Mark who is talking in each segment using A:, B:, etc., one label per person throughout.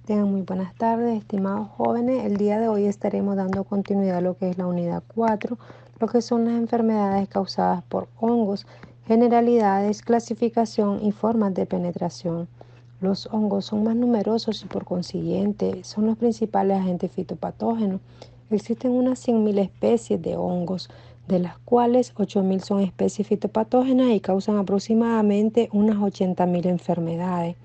A: Tengan muy buenas tardes, estimados jóvenes. El día de hoy estaremos dando continuidad a lo que es la unidad 4, lo que son las enfermedades causadas por hongos, generalidades, clasificación y formas de penetración. Los hongos son más numerosos y por consiguiente son los principales agentes fitopatógenos. Existen unas 100.000 especies de hongos, de las cuales 8.000 son especies fitopatógenas y causan aproximadamente unas 80.000 enfermedades.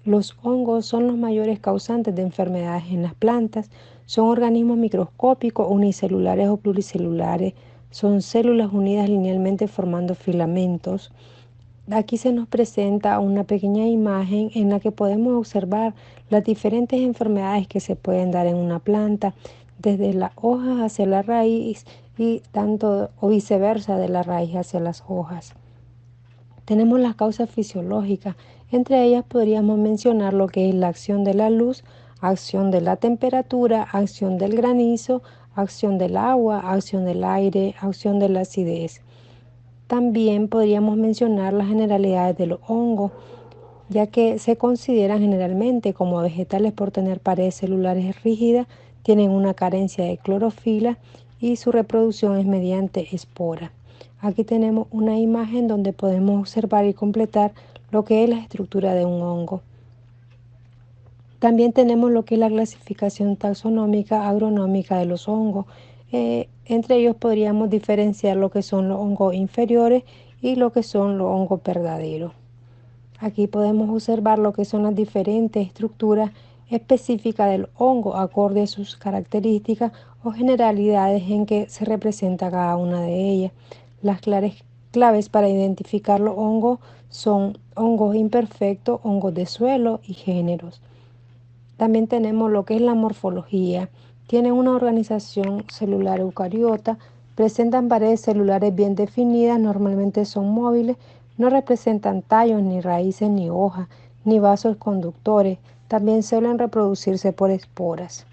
A: Los hongos son los mayores causantes de enfermedades en las plantas. Son organismos microscópicos, unicelulares o pluricelulares. Son células unidas linealmente formando filamentos. Aquí se nos presenta una pequeña imagen en la que podemos observar las diferentes enfermedades que se pueden dar en una planta, desde las hojas hacia la raíz y tanto o viceversa de la raíz hacia las hojas. Tenemos las causas fisiológicas. Entre ellas podríamos mencionar lo que es la acción de la luz, acción de la temperatura, acción del granizo, acción del agua, acción del aire, acción de la acidez. También podríamos mencionar las generalidades de los hongos, ya que se consideran generalmente como vegetales por tener paredes celulares rígidas, tienen una carencia de clorofila y su reproducción es mediante esporas. Aquí tenemos una imagen donde podemos observar y completar lo que es la estructura de un hongo. También tenemos lo que es la clasificación taxonómica agronómica de los hongos. Entre ellos podríamos diferenciar lo que son los hongos inferiores y lo que son los hongos verdaderos. Aquí podemos observar lo que son las diferentes estructuras específicas del hongo acorde a sus características o generalidades en que se representa cada una de ellas. Las claves para identificar los hongos son hongos imperfectos, hongos de suelo y géneros. También tenemos lo que es la morfología. Tienen una organización celular eucariota, presentan paredes celulares bien definidas, normalmente son móviles, no representan tallos, ni raíces, ni hojas, ni vasos conductores. También suelen reproducirse por esporas.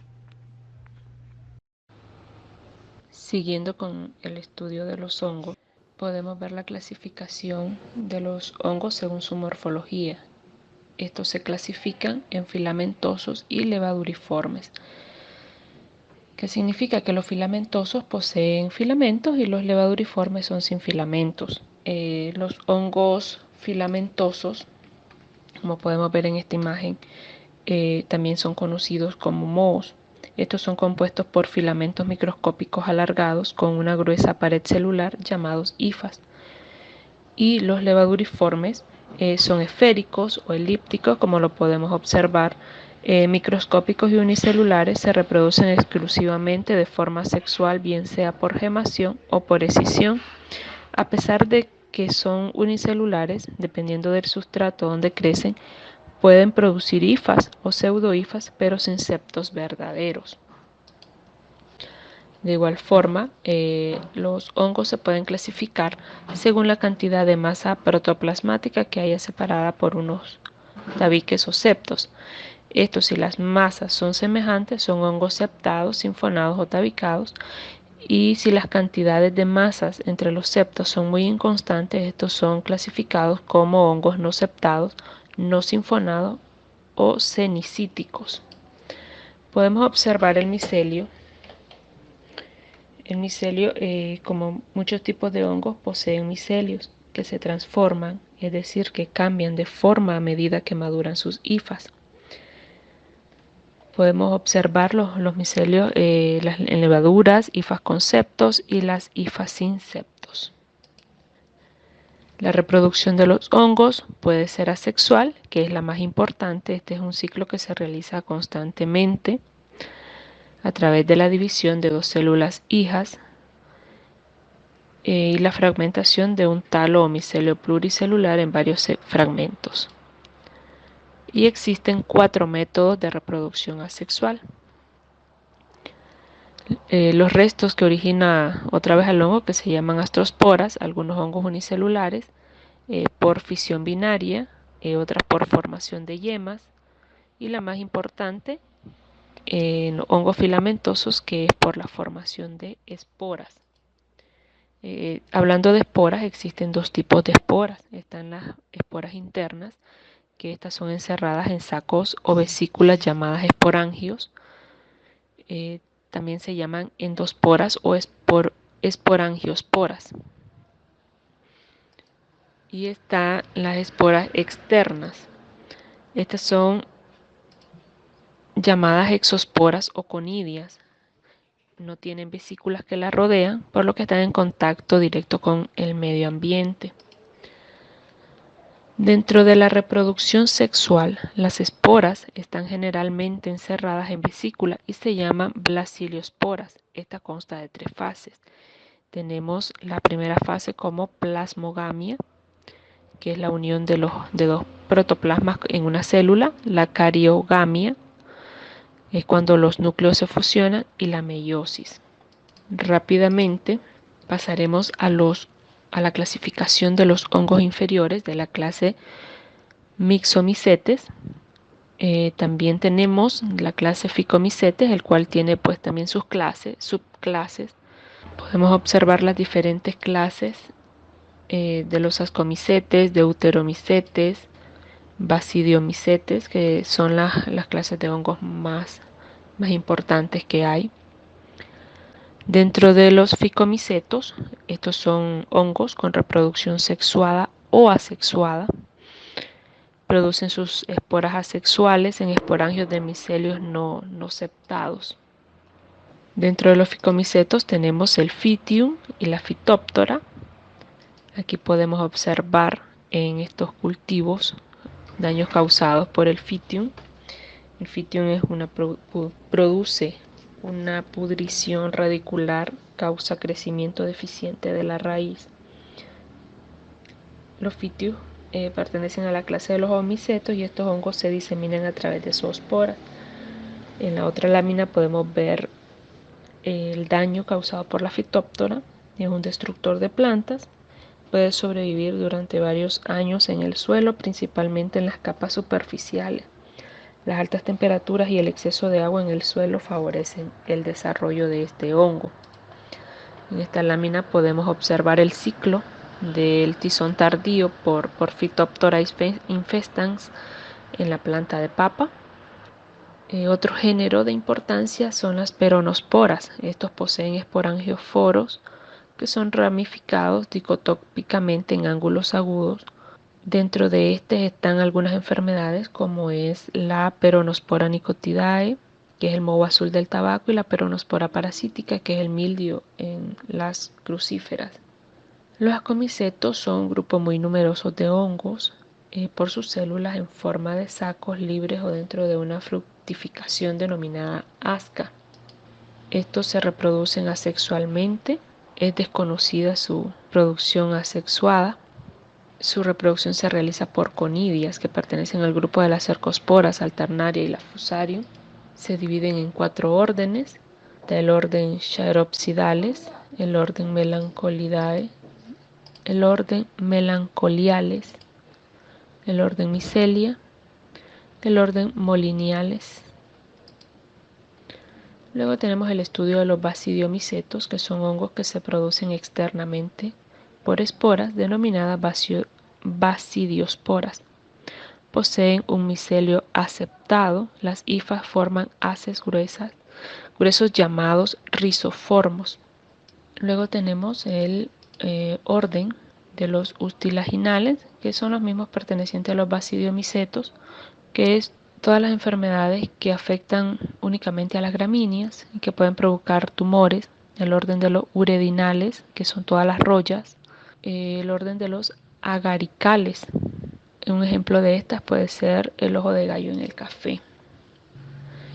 B: Siguiendo con el estudio de los hongos, podemos ver la clasificación de los hongos según su morfología. Estos se clasifican en filamentosos y levaduriformes, que significa que los filamentosos poseen filamentos y los levaduriformes son sin filamentos. Los hongos filamentosos, como podemos ver en esta imagen, también son conocidos como mohos. Estos son compuestos por filamentos microscópicos alargados con una gruesa pared celular llamados hifas. Y los levaduriformes son esféricos o elípticos, como lo podemos observar. Microscópicos y unicelulares, se reproducen exclusivamente de forma sexual, bien sea por gemación o por escisión. A pesar de que son unicelulares, dependiendo del sustrato donde crecen, pueden producir hifas o pseudohifas, pero sin septos verdaderos. De igual forma, los hongos se pueden clasificar según la cantidad de masa protoplasmática que haya separada por unos tabiques o septos. Estos, si las masas son semejantes, son hongos septados, sinfonados o tabicados. Y si las cantidades de masas entre los septos son muy inconstantes, estos son clasificados como hongos no septados, no sinfonados o cenicíticos. Podemos observar el micelio. El micelio, como muchos tipos de hongos, poseen micelios que se transforman, es decir, que cambian de forma a medida que maduran sus hifas. Podemos observar los micelios en levaduras, hifas con septos y las hifas sin septos. La reproducción de los hongos puede ser asexual, que es la más importante. Este es un ciclo que se realiza constantemente a través de la división de dos células hijas y la fragmentación de un talo o micelio pluricelular en varios fragmentos. Y existen 4 métodos de reproducción asexual. Los restos que origina otra vez al hongo, que se llaman astrosporas, algunos hongos unicelulares, por fisión binaria, otras por formación de yemas, y la más importante, en hongos filamentosos, que es por la formación de esporas. Hablando de esporas, existen dos tipos de esporas. Están las esporas internas, que estas son encerradas en sacos o vesículas llamadas esporangios. También se llaman endosporas o esporangiosporas. Y están las esporas externas. Estas son llamadas exosporas o conidias. No tienen vesículas que las rodean, por lo que están en contacto directo con el medio ambiente. Dentro de la reproducción sexual, las esporas están generalmente encerradas en vesícula y se llaman baciliosporas. Esta consta de 3 fases. Tenemos la primera fase como plasmogamia, que es la unión de 2 protoplasmas en una célula. La cariogamia es cuando los núcleos se fusionan, y la meiosis. Rápidamente pasaremos a la clasificación de los hongos inferiores de la clase Myxomycetes. También tenemos la clase Phycomycetes, el cual tiene pues también sus subclases. Podemos observar las diferentes clases de los ascomycetes, deuteromycetes, basidiomycetes, que son las clases de hongos más importantes que hay. Dentro de los ficomicetos, estos son hongos con reproducción sexuada o asexuada. Producen sus esporas asexuales en esporangios de micelios no septados. Dentro de los ficomicetos tenemos el Phytium y la Phytophthora. Aquí podemos observar en estos cultivos daños causados por el Phytium. El Phytium produce una pudrición radicular, causa crecimiento deficiente de la raíz. Los Phytium pertenecen a la clase de los omicetos y estos hongos se diseminan a través de zoosporas. En la otra lámina podemos ver el daño causado por la Phytophthora. Es un destructor de plantas. Puede sobrevivir durante varios años en el suelo, principalmente en las capas superficiales. Las altas temperaturas y el exceso de agua en el suelo favorecen el desarrollo de este hongo. En esta lámina podemos observar el ciclo del tizón tardío por Phytophthora infestans en la planta de papa. Otro género de importancia son las peronosporas. Estos poseen esporangioforos que son ramificados dicotópicamente en ángulos agudos. Dentro de este están algunas enfermedades como es la peronospora nicotidae, que es el moho azul del tabaco, y la peronospora parasítica, que es el mildio en las crucíferas. Los ascomicetos son un grupo muy numeroso de hongos por sus células en forma de sacos libres o dentro de una fructificación denominada asca. Estos se reproducen asexualmente. Es desconocida su producción asexuada. Su reproducción se realiza por conidias que pertenecen al grupo de las cercosporas, alternaria y la fusarium. Se dividen en 4 órdenes: el orden Chaeropsidales, el orden Melancholidae, el orden Melancholiales, el orden Micelia, el orden Moliniales. Luego tenemos el estudio de los basidiomicetos, que son hongos que se producen externamente por esporas denominadas basidiosporas. Poseen un micelio aceptado. Las hifas forman haces gruesos llamados rizoformos. Luego tenemos el orden de los ustilaginales, que son los mismos pertenecientes a los basidiomicetos, que es todas las enfermedades que afectan únicamente a las gramíneas y que pueden provocar tumores. El orden de los uredinales, que son todas las rollas. El orden de los agaricales. Un ejemplo de estas puede ser el ojo de gallo en el café.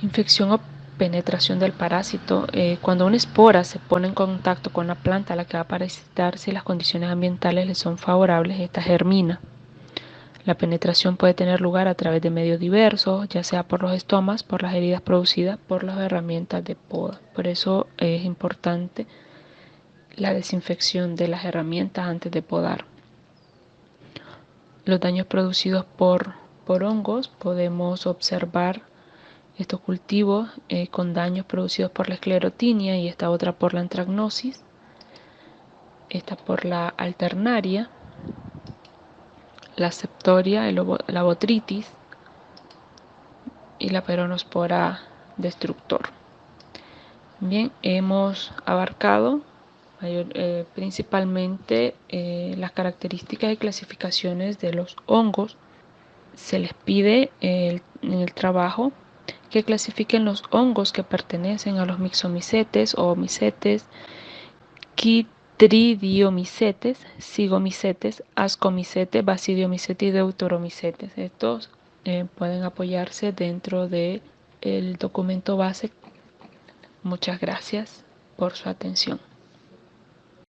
B: Infección o penetración del parásito. Cuando una espora se pone en contacto con la planta a la que va a parasitar, si las condiciones ambientales le son favorables, esta germina. La penetración puede tener lugar a través de medios diversos, ya sea por los estomas, por las heridas producidas por las herramientas de poda. Por eso es importante la desinfección de las herramientas antes de podar. Los daños producidos por hongos, podemos observar estos cultivos con daños producidos por la esclerotinia y esta otra por la anthracnosis, esta por la alternaria. la septoria, la botritis y la peronospora destructor. Bien, hemos abarcado principalmente las características y clasificaciones de los hongos. Se les pide en el trabajo que clasifiquen los hongos que pertenecen a los mixomicetes o micetes, quitridiomicetes, zigomicetes, ascomicetes, basidiomicetes y deuteromicetes. Estos pueden apoyarse dentro del documento base. Muchas gracias por su atención.